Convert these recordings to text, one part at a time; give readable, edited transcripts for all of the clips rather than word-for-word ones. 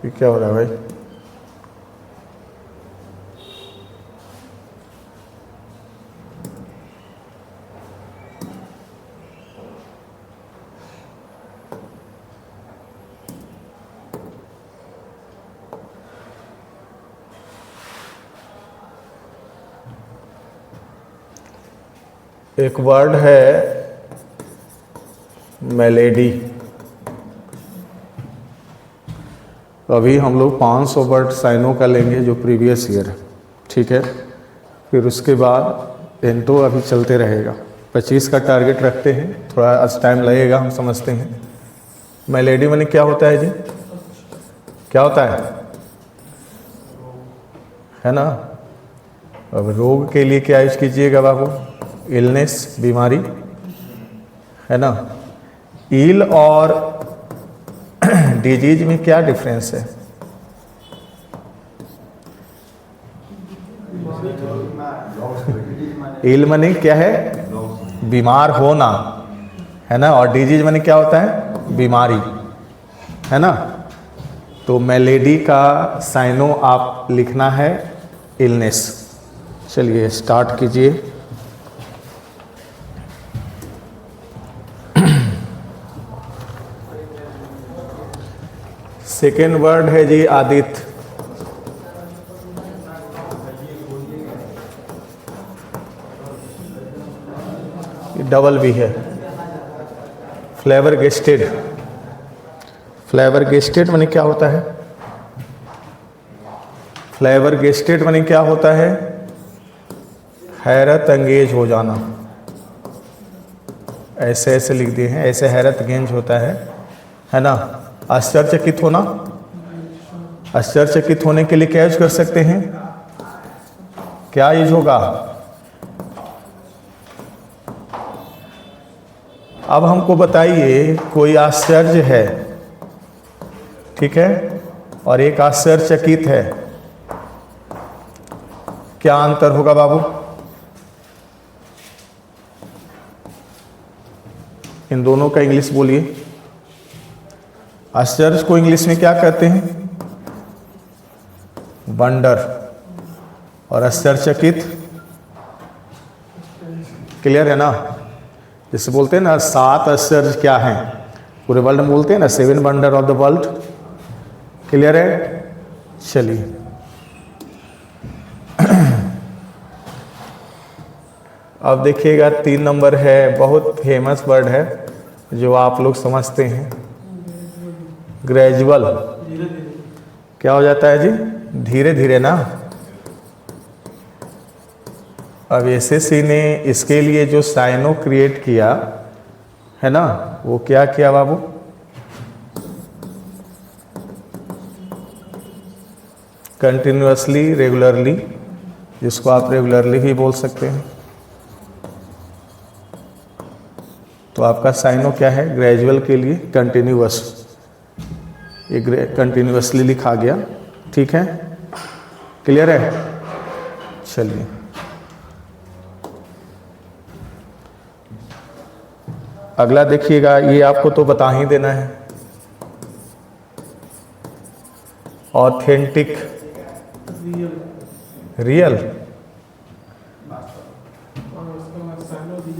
ये क्या हो रहा है भाई? एक वर्ड है मेलेडी। अभी हम लोग 500 वर्ड साइनों का लेंगे जो प्रीवियस ईयर है, ठीक है। फिर उसके बाद एंटो अभी चलते रहेगा। 25 का टारगेट रखते हैं, थोड़ा आज टाइम लगेगा, हम समझते हैं। मेलेडी माने क्या होता है जी? क्या होता है ना? अब रोग के लिए क्या यूज कीजिएगा बाबू? इलनेस, बीमारी, है ना। इल और डिजीज में क्या डिफरेंस है? इल माने क्या है? बीमार होना, है ना। और डिजीज माने क्या होता है? बीमारी, है ना। तो मेलेडी का साइनो आप लिखना है इलनेस। चलिए स्टार्ट कीजिए। सेकेंड वर्ड है जी आदित्य। डबल भी है। Flavour gazetted. फ्लेवर गेस्टेड माने क्या होता है? फ्लेवर गेस्टेड माने क्या होता है? हैरत अंगेज हो जाना। ऐसे ऐसे लिख दिए हैं, ऐसे हैरत अंगेज होता है ना। आश्चर्यचकित होना। आश्चर्यचकित होने के लिए क्या यूज कर सकते हैं? क्या यूज होगा? अब हमको बताइए, कोई आश्चर्य है, ठीक है, और एक आश्चर्यचकित है, क्या अंतर होगा बाबू? इन दोनों का इंग्लिश बोलिए। आश्चर्य को इंग्लिश में क्या कहते हैं? वंडर। और आश्चर्यचकित, क्लियर है ना। जैसे बोलते हैं ना 7 आश्चर्य क्या हैं पूरे वर्ल्ड में, बोलते हैं ना 7 wonder of the world. Clear है। चलिए अब देखिएगा 3 नंबर है, बहुत फेमस वर्ड है जो आप लोग समझते हैं। ग्रेजुअल। क्या हो जाता है जी? धीरे धीरे ना। अब एसएससी ने इसके लिए जो साइनो क्रिएट किया है ना, वो क्या किया बाबू? कंटिन्यूअसली, रेगुलरली, जिसको आप रेगुलरली भी बोल सकते हैं। तो आपका साइनो क्या है? ग्रेजुअल के लिए कंटिन्यूअस। ये कंटिन्यूअसली लिखा गया, ठीक है। क्लियर है। चलिए अगला देखिएगा, ये आपको तो बता ही देना है। Authentic, real.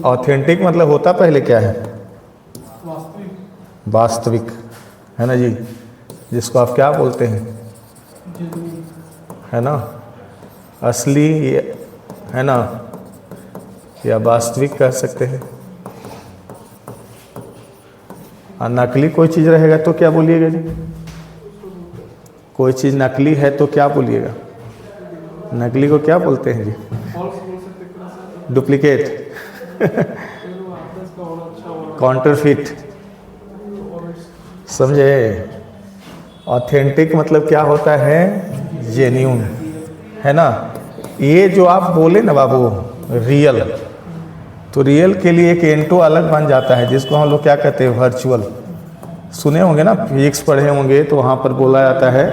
ऑथेंटिक मतलब होता पहले क्या है? वास्तविक, है ना जी, जिसको आप क्या बोलते हैं? है ना, असली, है ना, या वास्तविक कह सकते हैं। और नकली कोई चीज़ रहेगा तो क्या बोलिएगा जी? कोई चीज़ नकली है तो क्या बोलिएगा? नकली को क्या बोलते हैं जी? डुप्लीकेट, काउंटरफिट, समझे। ऑथेंटिक मतलब क्या होता है? जेन्यून, है ना। ये जो आप बोले ना बाबू रियल, तो रियल के लिए एक एंटो अलग बन जाता है, जिसको हम लोग क्या कहते हैं? वर्चुअल। सुने होंगे ना, फिजिक्स पढ़े होंगे तो वहाँ पर बोला जाता है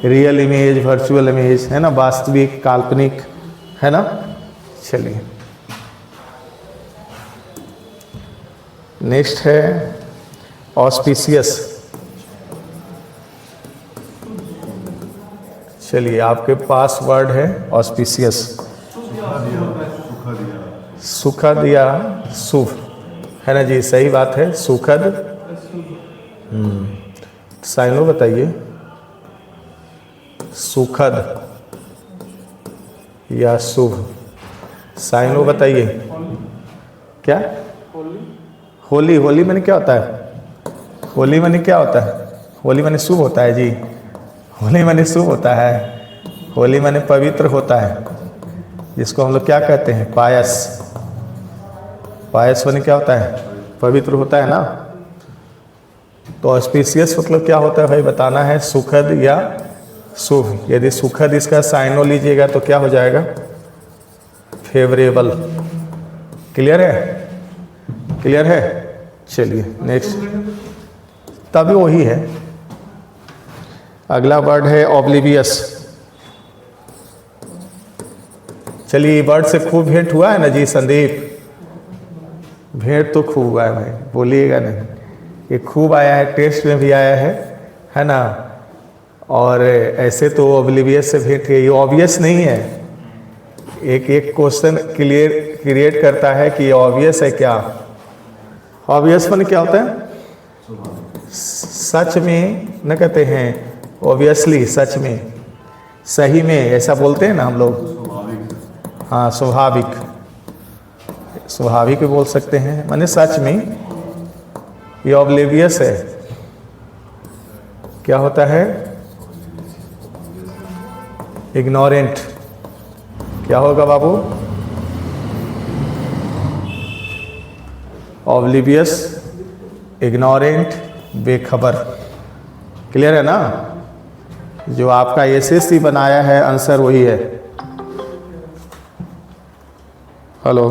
रियल इमेज, वर्चुअल इमेज, है ना, वास्तविक, काल्पनिक, है ना। चलिए नेक्स्ट है ऑस्पिशियस। चलिए, आपके पास वर्ड है ऑस्पिशियस। सुखद या शुभ, है ना जी, सही बात है, सुखद। साइनो बताइए, सुखद या शुभ, साइनो बताइए। क्या? होली। होली माने क्या होता है? होली माने क्या होता है? होली माने शुभ होता है जी। होली माने शुभ होता है। होली माने पवित्र होता है, जिसको हम लोग क्या कहते हैं? पायस। पायस माने क्या होता है? पवित्र होता है ना। तो ऑस्पिशियस मतलब क्या होता है भाई, बताना है, सुखद या शुभ। यदि सुखद इसका साइनो लीजिएगा तो क्या हो जाएगा? फेवरेबल। क्लियर है? क्लियर है? चलिए नेक्स्ट, तभी वही है। अगला वर्ड है ऑब्लिवियस। चलिए, वर्ड से खूब भेंट हुआ है ना जी संदीप? भेंट तो खूब हुआ है भाई, बोलिएगा नहीं। ये खूब आया है, टेस्ट में भी आया है ना। और ऐसे तो ऑब्लिवियस से भेंट है, ये ऑब्वियस नहीं है। एक एक क्वेश्चन क्रिएट करता है कि ये ऑब्वियस है क्या। ऑब्वियस माने क्या होता है? सच में न कहते हैं, ऑब्वियसली, सच में, सही में, ऐसा बोलते हैं ना हम लोग। हाँ, स्वाभाविक, स्वाभाविक भी बोल सकते हैं, माने सच में। ये ऑब्लिवियस है, क्या होता है? इग्नोरेंट। क्या होगा बाबू? ऑब्लिवियस, इग्नोरेंट, बेखबर। क्लियर है ना? जो आपका एसएससी बनाया है आंसर वही है। हेलो,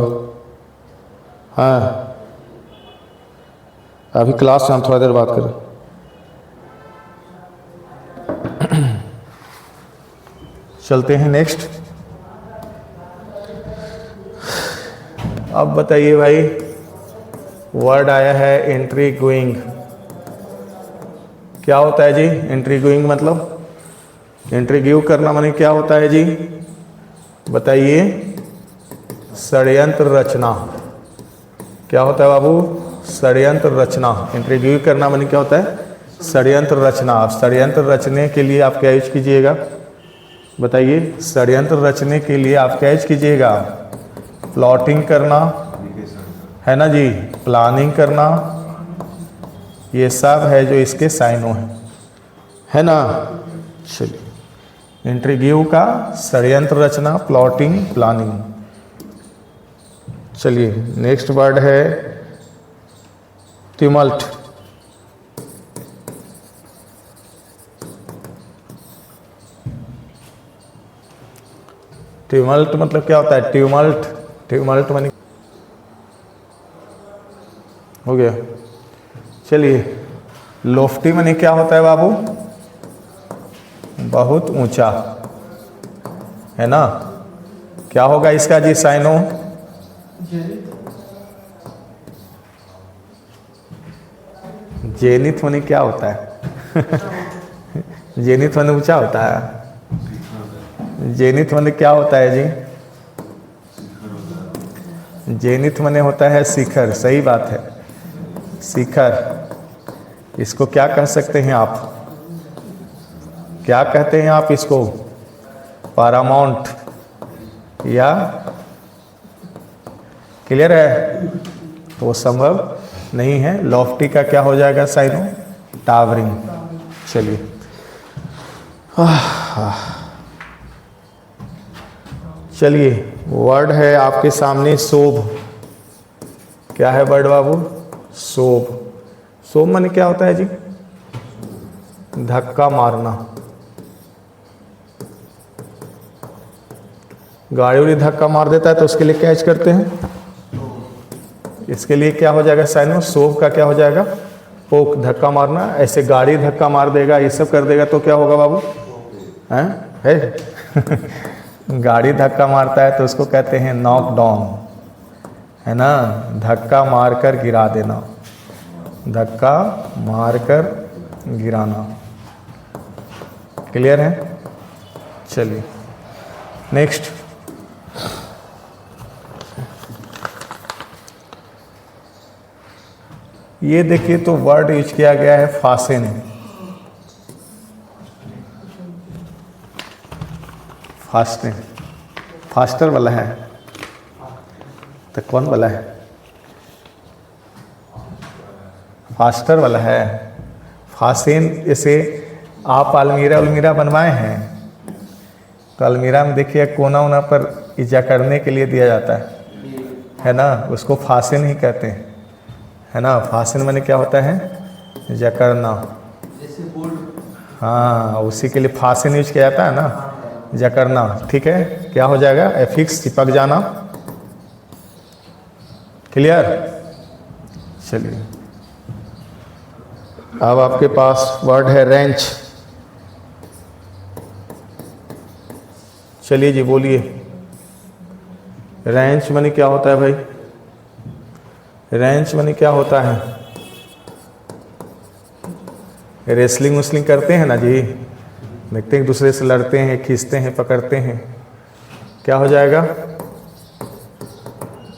हाँ, अभी क्लास में हम थोड़ा देर बात करें। चलते हैं नेक्स्ट। अब बताइए भाई, वर्ड आया है इंट्रीग्यूइंग। क्या होता है जी इंट्रीग्यूइंग? मतलब इंट्रीग्यू करना माने क्या होता है जी? बताइए। षड्यंत्र रचना। क्या होता है बाबू? षड्यंत्र रचना। इंट्रीग्यू करना माने क्या होता है? षड्यंत्र रचना। अब षड्यंत्र रचने के लिए आप क्या यूज कीजिएगा? बताइए। षड्यंत्र रचने के लिए आप क्या यूज कीजिएगा? प्लॉटिंग करना, है ना जी, प्लानिंग करना, ये सब है जो इसके साइनो है ना। चलिए, इंट्रीग्यू का षड्यंत्र रचना, प्लॉटिंग, प्लानिंग। चलिए नेक्स्ट वर्ड है ट्यूमल्ट। ट्यूमल्ट मतलब क्या होता है? ट्यूमल्ट, ट्यूमल्ट माने हो गया। चलिए, लोफ्टी माने क्या होता है बाबू? बहुत ऊंचा, है ना। क्या होगा इसका जी साइनो? जेनिथ माने क्या होता है? जेनिथ माने ऊंचा होता है। जेनिथ माने क्या होता है जी? जेनिथ माने होता है शिखर। सही बात है, शिखर। इसको क्या कह सकते हैं आप? क्या कहते हैं आप इसको? पैरामाउंट या? क्लियर है? तो वो संभव नहीं है। लॉफ्टी का क्या हो जाएगा साइनो? टावरिंग। चलिए, चलिए, वर्ड है आपके सामने शोभ। क्या है वर्ड बाबू? शोभ। शोभ माने क्या होता है जी? धक्का मारना। गाड़ी उड़ी धक्का मार देता है तो उसके लिए क्या यूज करते हैं? इसके लिए क्या हो जाएगा साइनो? शोभ का क्या हो जाएगा? पोक, धक्का मारना। ऐसे गाड़ी धक्का मार देगा, ये सब कर देगा तो क्या होगा बाबू? है? गाड़ी धक्का मारता है तो उसको कहते हैं नॉक डाउन, है ना। धक्का मारकर गिरा देना, धक्का मारकर गिराना। क्लियर है? चलिए नेक्स्ट। ये देखिए तो वर्ड यूज किया गया है फासेन। फास्टिंग, फास्टर वाला है तो कौन वाला है? फास्टर वाला है। फासेन जैसे आप अलमीरा बनवाए हैं तो अलमीरा में देखिए कोना वोना पर इजा करने के लिए दिया जाता है ना, उसको फासेन ही कहते हैं, है ना। फासेन माने क्या होता है? इजा करना। हाँ, उसी के लिए फासेन यूज किया जाता है ना, इजा करना। ठीक है, क्या हो जाएगा? एफिक्स, चिपक जाना। क्लियर? चलिए अब आपके पास वर्ड है रेंच। चलिए जी बोलिए, रेंच माने क्या होता है भाई? रेंच माने क्या होता है? रेसलिंग वसलिंग करते हैं ना जी, देखते हैं एक दूसरे से लड़ते हैं, खींचते हैं, पकड़ते हैं, क्या हो जाएगा?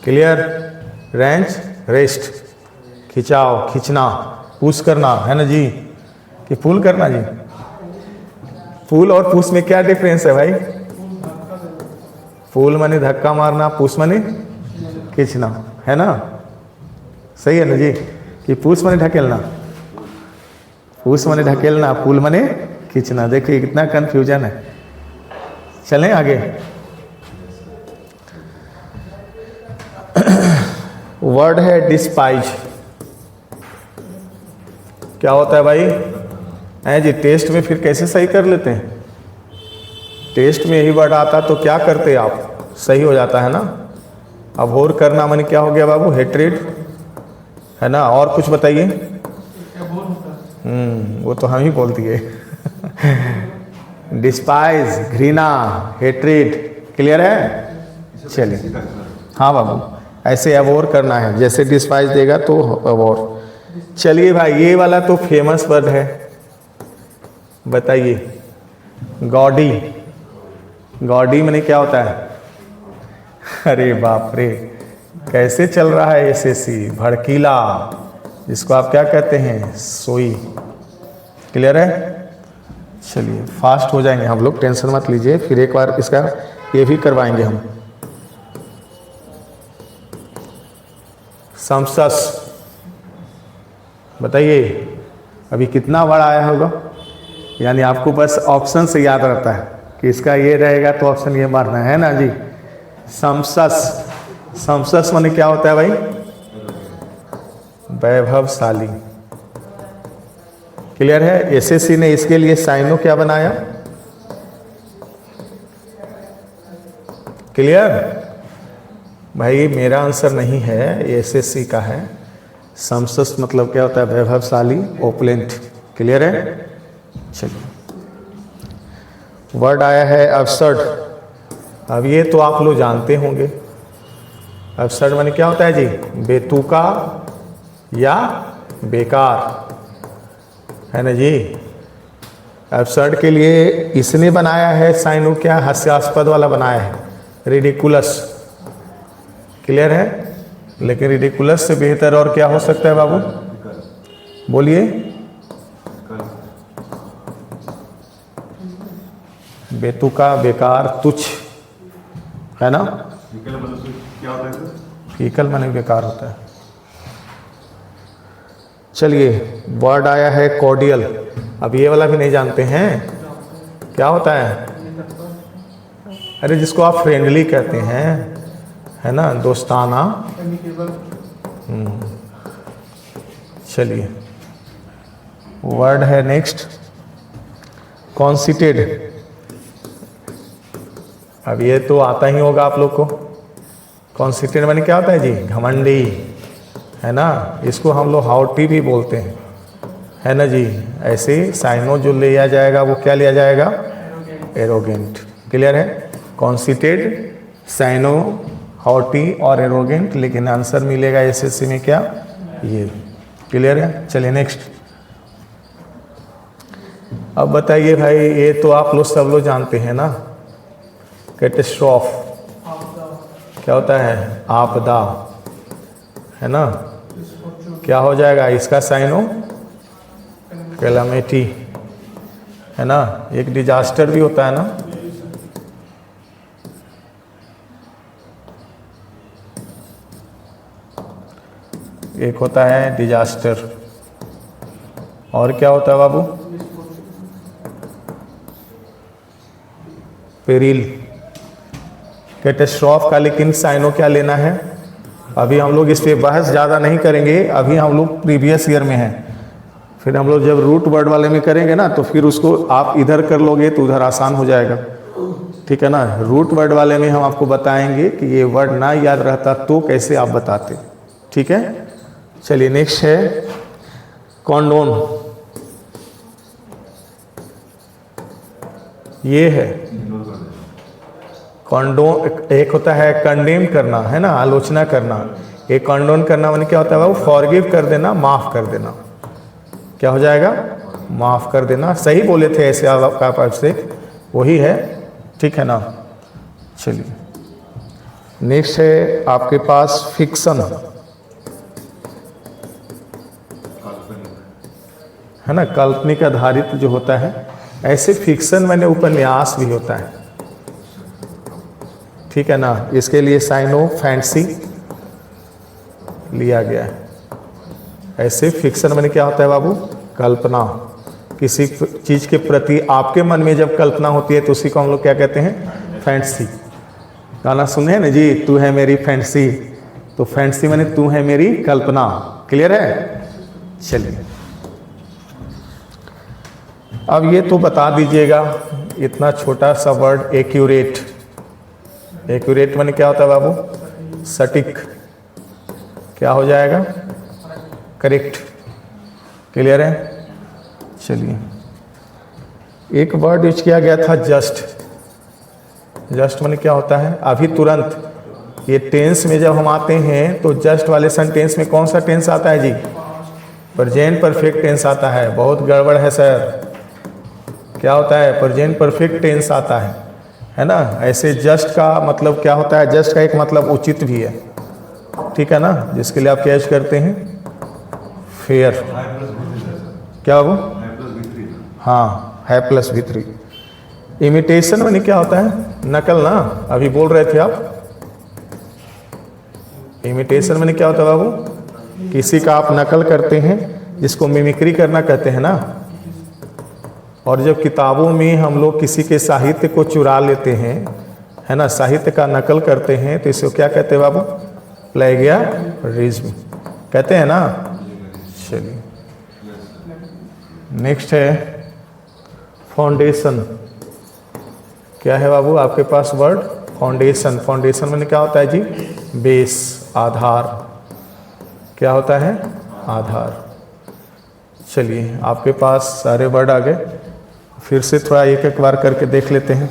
क्लियर? रेंच, रेस्ट, खिंचाव, खींचना, पुश करना, है ना जी, कि पुल करना जी। पुल और पुश में क्या डिफरेंस है भाई? पुल माने धक्का मारना, पुश माने खींचना, है ना। सही है ना जी, कि पुश माने ढकेलना, पुश माने ढकेलना, पुल माने खींचना। देखिए कितना कंफ्यूजन है। चलें आगे। वर्ड है डिस्पाइज। क्या होता है भाई? हैं जी, टेस्ट में फिर कैसे सही कर लेते हैं? टेस्ट में यही वर्ड आता तो क्या करते आप? सही हो जाता है ना। अभोर करना माने क्या हो गया बाबू? हेट्रेड, है ना। और कुछ बताइए। वो तो हम ही बोल दिए। डिस्पाइज, घृणा, हेट्रेड। क्लियर है? चलिए हाँ बाबू, ऐसे अवोर करना है, जैसे डिस्पाइज देगा तो अवोर। चलिए भाई, ये वाला तो फेमस वर्ड है, बताइए। गॉडी। गॉडी माने क्या होता है? अरे बाप रे, कैसे चल रहा है एसएससी? भड़कीला, जिसको आप क्या कहते हैं? सोई। क्लियर है? चलिए फास्ट हो जाएंगे हम लोग, टेंशन मत लीजिए, फिर एक बार इसका ये भी करवाएंगे हम। समसस, बताइए अभी कितना बार आया होगा? यानी आपको बस ऑप्शन से याद रहता है कि इसका ये रहेगा तो ऑप्शन ये मारना है ना जी। समसस, समसस माने क्या होता है भाई? वैभवशाली। क्लियर है? एसएससी ने इसके लिए साइनो क्या बनाया? क्लियर? भाई मेरा आंसर नहीं है, एसएससी का है। समसस मतलब क्या होता है? वैभवशाली, ओपुलेंट। क्लियर है? चलिए वर्ड आया है अबसर्ड। अब ये तो आप लोग जानते होंगे। अबसर्ड माने क्या होता है जी? बेतुका या बेकार, है ना जी। अबसर्ड के लिए इसने बनाया है साइनो क्या? हास्यास्पद वाला बनाया है, रिडिकुलस। क्लियर है? लेकिन रिडिकुलस से बेहतर और क्या हो सकता है बाबू? बोलिए। बेतुका, बेकार, तुच्छ, है ना। फीकल माने बेकार होता है। चलिए वर्ड आया है कॉर्डियल। अब ये वाला भी नहीं जानते हैं, क्या होता है? अरे जिसको आप फ्रेंडली कहते हैं, है ना, दोस्ताना। चलिए वर्ड है नेक्स्ट कॉन्सिटेड। अब ये तो आता ही होगा आप लोग को। कॉन्सिटेड माने क्या होता है जी? घमंडी, है ना। इसको हम लोग हाउटी भी बोलते हैं, है ना जी। ऐसे साइनो जो लिया जाएगा वो क्या लिया जाएगा? एरोगेंट। क्लियर है? कॉन्सिटेड, साइनो, हाउटी और एरोगेंट। लेकिन आंसर मिलेगा एसएससी में क्या? ये। क्लियर है? चलिए नेक्स्ट। अब बताइए भाई, ये तो आप लोग सब लोग जानते हैं ना, कैटेस्ट्रॉफ क्या होता है? आपदा, है ना। क्या हो जाएगा इसका साइन हो? कैलामिटी, है ना। एक डिजास्टर भी होता है ना। एक होता है डिजास्टर, और क्या होता है बाबू? पेरिल। कैटेस्ट्रॉफ का लेकिन साइनो क्या लेना है? अभी हम लोग इस पे बहस ज़्यादा नहीं करेंगे, अभी हम लोग प्रीवियस ईयर में हैं। फिर हम लोग जब रूट वर्ड वाले में करेंगे ना, तो फिर उसको आप इधर कर लोगे तो उधर आसान हो जाएगा, ठीक है ना। रूट वर्ड वाले में हम आपको बताएंगे कि ये वर्ड ना याद रहता तो कैसे आप बताते, ठीक है। चलिए नेक्स्ट है कॉन्डोन। ये है कॉन्डोन। एक होता है कंडेम करना, है ना, आलोचना करना। एक कॉन्डोन करना माने क्या होता है बाबू? फॉरगिव कर देना, माफ कर देना। क्या हो जाएगा? माफ कर देना। सही बोले थे ऐसे आप से, वही है, ठीक है ना। चलिए नेक्स्ट है आपके पास फिक्शन, है ना, काल्पनिक आधारित जो होता है। ऐसे फिक्शन मैंने उपन्यास भी होता है, ठीक है ना। इसके लिए साइनो फैंसी लिया गया है। ऐसे फिक्शन मैंने क्या होता है बाबू? कल्पना। किसी चीज के प्रति आपके मन में जब कल्पना होती है तो उसी को हम लोग क्या कहते हैं? फैंसी। गाना सुने हैं ना जी, तू है मेरी फैंसी, तो फैंसी माने तू है मेरी कल्पना। क्लियर है? चलिए अब ये तो बता दीजिएगा, इतना छोटा सा वर्ड एक्यूरेट। एक्यूरेट माने क्या होता है बाबू? सटीक। क्या हो जाएगा? करेक्ट। क्लियर है? चलिए एक वर्ड यूज किया गया था जस्ट। जस्ट माने क्या होता है? अभी तुरंत। ये टेंस में जब हम आते हैं तो जस्ट वाले सेंटेंस में कौन सा टेंस आता है जी? प्रेजेंट परफेक्ट टेंस आता है। बहुत गड़बड़ है सर। क्या होता है? प्रेजेंट परफेक्ट टेंस आता है ना। ऐसे जस्ट का मतलब क्या होता है? जस्ट का एक मतलब उचित भी है, ठीक है ना, जिसके लिए आप क्या यूज करते हैं? फेयर। क्या वो? हाँ, है प्लस V3। इमिटेशन में क्या होता है? नकल ना, अभी बोल रहे थे आप। इमिटेशन में क्या होता है बाबू? किसी का आप नकल करते हैं, जिसको मिमिक्री करना कहते हैं ना। और जब किताबों में हम लोग किसी के साहित्य को चुरा लेते हैं, है ना, साहित्य का नकल करते हैं, तो इसको क्या कहते हैं बाबू? प्लेगियरिज्म कहते हैं ना। चलिए नेक्स्ट है फाउंडेशन। क्या है बाबू आपके पास वर्ड? फाउंडेशन। फाउंडेशन में क्या होता है जी? बेस, आधार। क्या होता है? आधार। चलिए आपके पास सारे वर्ड आ गए, फिर से थोड़ा एक एक बार करके देख लेते हैं।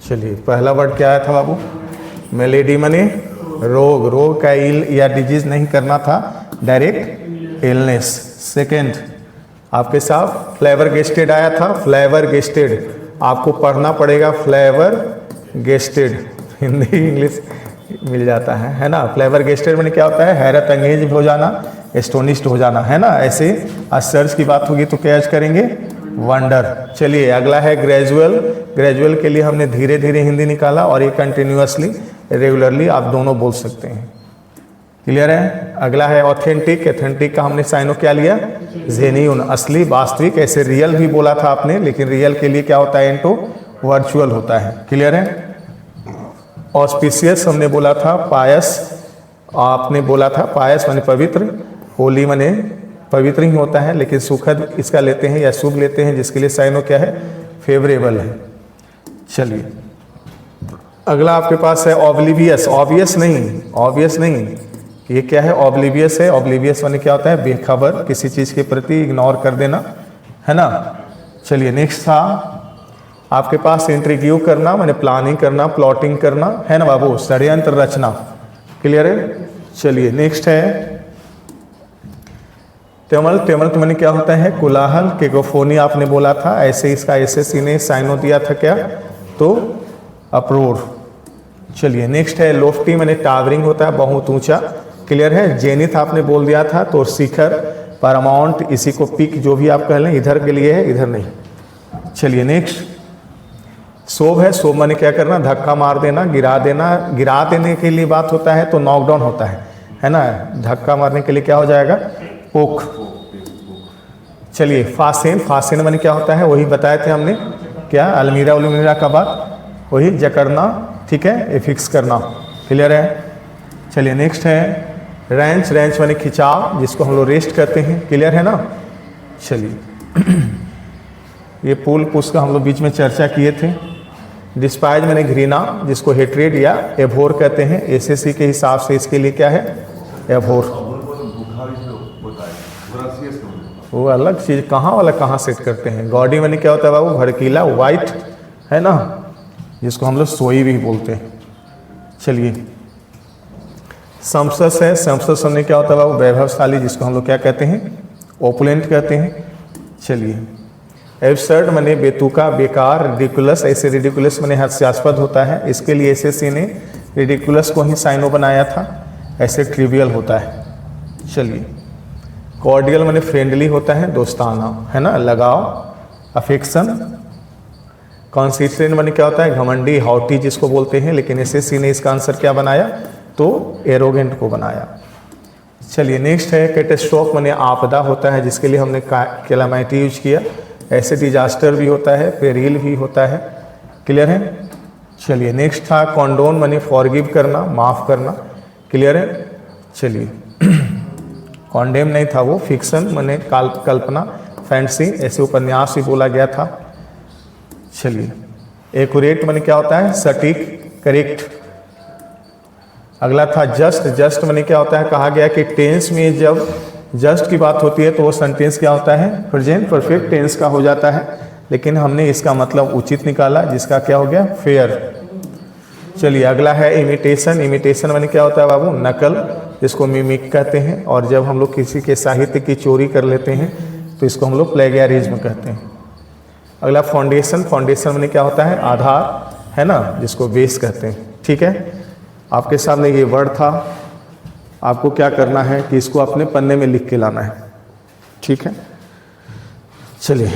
चलिए पहला वर्ड क्या आया था बाबू? मेलेडी मने रोग। रोग का इल या डिजीज नहीं करना था, डायरेक्ट इलनेस। सेकेंड आपके साथ फ्लेवर गेस्टेड आया था। फ्लेवर गेस्टेड आपको पढ़ना पड़ेगा, फ्लेवर गेस्टेड। हिंदी इंग्लिश मिल जाता है ना। फ्लेवर गेस्टेड में क्या होता है? हैरत अंगेज हो जाना, एस्टोनिश्ड हो जाना, है ना। ऐसे आश्चर्य की बात होगी तो क्या यूज करेंगे? वंडर। चलिए अगला है ग्रेजुअल। ग्रेजुअल के लिए हमने धीरे धीरे हिंदी निकाला, और ये कंटिन्यूअसली, रेगुलरली आप दोनों बोल सकते हैं। क्लियर है? अगला है ऑथेंटिक। ऑथेंटिक का हमने साइनो क्या लिया? जेन्युइन, असली, वास्तविक। ऐसे रियल भी बोला था आपने, लेकिन रियल के लिए क्या होता है? इनटू वर्चुअल होता है। क्लियर है? ऑस्पिशियस हमने बोला था। पायस आपने बोला था। पायस माने पवित्र, होली माने पवित्र ही होता है, लेकिन सुखद इसका लेते हैं या शुभ लेते हैं, जिसके लिए साइनो क्या है? फेवरेबल है। चलिए अगला आपके पास है ऑब्लिवियस। ऑब्वियस नहीं, ऑब्वियस नहीं, ये क्या है, ऑब्लिवियस है। ऑब्लिवियस माने क्या होता है, बेखबर, किसी चीज़ के प्रति इग्नोर कर देना, है ना। चलिए नेक्स्ट था आपके पास इंट्रीग्यू करना माने प्लानिंग करना, प्लॉटिंग करना, है ना बाबू, षड्यंत्र रचना। क्लियर है। चलिए नेक्स्ट है tumult। tumult माने क्या होता है, कोलाहल, केकोफोनी आपने बोला था, ऐसे इसका एसएससी ने साइनो दिया था क्या, तो अप्रोर। चलिए नेक्स्ट है लोफ्टी माने टावरिंग होता है, बहुत ऊंचा। क्लियर है। जेनिथ आपने बोल दिया था, तो शिखर, पैरामाउंट, इसी को पिक जो भी आप कह लें, इधर के लिए है, इधर नहीं। चलिए नेक्स्ट शोभ है। शोभ माने क्या करना, धक्का मार देना, गिरा देना। गिरा देने के लिए बात होता है तो नॉकडाउन होता है ना। धक्का मारने के लिए क्या हो जाएगा, पोक। चलिए फासेन। फासेन माने क्या होता है, वही बताए थे हमने, क्या, अलमीरा उलमीरा का बात, वही जकड़ना, ठीक है, फिक्स करना। क्लियर है। चलिए नेक्स्ट है रेंच। रेंच माने खिंचाव, जिसको हम लोग रेस्ट करते हैं। क्लियर है ना। चलिए ये पुल पुश का हम लोग बीच में चर्चा किए थे। डिस्पाइज माने घृणा, जिसको हेट्रेड या एभोर कहते हैं। एसएससी के हिसाब से इसके लिए क्या है, एभोर। वो अलग चीज, कहाँ वाला कहाँ सेट करते हैं। गॉडी माने क्या होता है बाबू, भड़कीला, वाइट, है ना, जिसको हम लोग सोई भी बोलते हैं। चलिए संसस है। संसस में क्या होता है बाबू, वैभवशाली, जिसको हम लोग क्या कहते हैं, ओपुलेंट कहते हैं। चलिए एब्सर्ड माने बेतुका, बेकार, रिडिकुलस। ऐसे रिडिकुलस माने हास्यास्पद होता है, इसके लिए एसएससी ने रिडिकुलस को ही साइनो बनाया था। ऐसे ट्रिवियल होता है। चलिए कॉर्डियल माने फ्रेंडली होता है, दोस्ताना, है ना, लगाव, अफेक्शन। कॉन्सिस्टेंट माने क्या होता है, घमंडी, हॉटी जिसको बोलते हैं, लेकिन एसएससी ने इसका आंसर क्या बनाया, तो एरोगेंट को बनाया। चलिए नेक्स्ट है कैटेस्ट्रोफ माने आपदा होता है, जिसके लिए हमने कैलामिटी यूज किया। ऐसे डिजास्टर भी होता है, पेरिल भी होता है। क्लियर है। चलिए नेक्स्ट था कॉन्डोन माने फॉरगिव करना, माफ़ करना। क्लियर है। चलिए कॉन्डेम नहीं था वो, फिक्शन माने कल्पना, फैंसी, ऐसे उपन्यास भी बोला गया था। चलिए एक्यूरेट माने क्या होता है, सटीक, करेक्ट। अगला था जस्ट। जस्ट माने क्या होता है, कहा गया कि टेंस में जब जस्ट की बात होती है तो वो सेंटेंस क्या होता है, प्रेजेंट परफेक्ट टेंस का हो जाता है, लेकिन हमने इसका मतलब उचित निकाला, जिसका क्या हो गया, फेयर। चलिए अगला है इमिटेशन। इमिटेशन माने क्या होता है बाबू, नकल, जिसको मिमिक कहते हैं। और जब हम लोग किसी के साहित्य की चोरी कर लेते हैं तो इसको हम लोग प्लेगियरिज्म कहते हैं। अगला फाउंडेशन। फाउंडेशन माने क्या होता है, आधार, है ना, जिसको बेस कहते हैं। ठीक है। आपके सामने ये वर्ड था, आपको क्या करना है कि इसको अपने पन्ने में लिख के लाना है। ठीक है। चलिए